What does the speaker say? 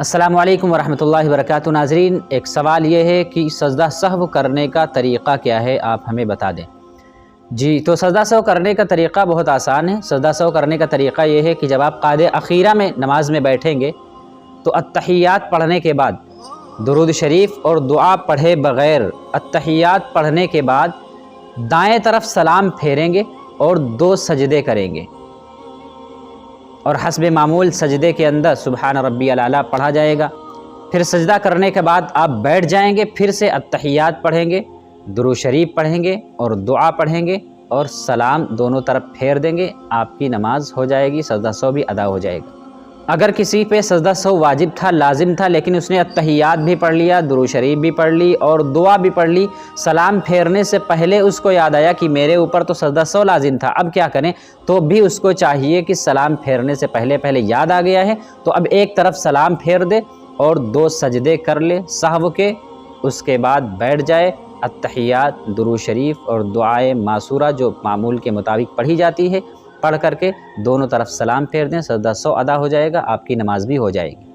السلام علیکم ورحمۃ اللہ وبرکاتہ۔ ناظرین، ایک سوال یہ ہے کہ سجدہ سہو کرنے کا طریقہ کیا ہے، آپ ہمیں بتا دیں۔ جی تو سجدہ سہو کرنے کا طریقہ بہت آسان ہے۔ سجدہ سہو کرنے کا طریقہ یہ ہے کہ جب آپ قعدہ اخیرہ میں نماز میں بیٹھیں گے تو التحیات پڑھنے کے بعد درود شریف اور دعا پڑھے بغیر التحیات پڑھنے کے بعد دائیں طرف سلام پھیریں گے اور 2 سجدے کریں گے، اور حسب معمول سجدے کے اندر سبحان ربی الاعلیٰ پڑھا جائے گا۔ پھر سجدہ کرنے کے بعد آپ بیٹھ جائیں گے، پھر سے التحیات پڑھیں گے، درود شریف پڑھیں گے اور دعا پڑھیں گے اور سلام دونوں طرف پھیر دیں گے۔ آپ کی نماز ہو جائے گی، سجدہ سہو بھی ادا ہو جائے گا۔ اگر کسی پہ سجدہ سہو واجب تھا، لازم تھا، لیکن اس نے التحیات بھی پڑھ لیا، درود شریف بھی پڑھ لی اور دعا بھی پڑھ لی، سلام پھیرنے سے پہلے اس کو یاد آیا کہ میرے اوپر تو سجدہ سہو لازم تھا، اب کیا کریں؟ تو بھی اس کو چاہیے کہ سلام پھیرنے سے پہلے یاد آ گیا ہے تو اب ایک طرف سلام پھیر دے اور 2 سجدے کر لے سہو کے، اس کے بعد بیٹھ جائے، التحیات، درود شریف اور دعائے معصورہ جو معمول کے مطابق پڑھی جاتی ہے پڑھ کر کے دونوں طرف سلام پھیر دیں، سجدہ سہو ادا ہو جائے گا، آپ کی نماز بھی ہو جائے گی۔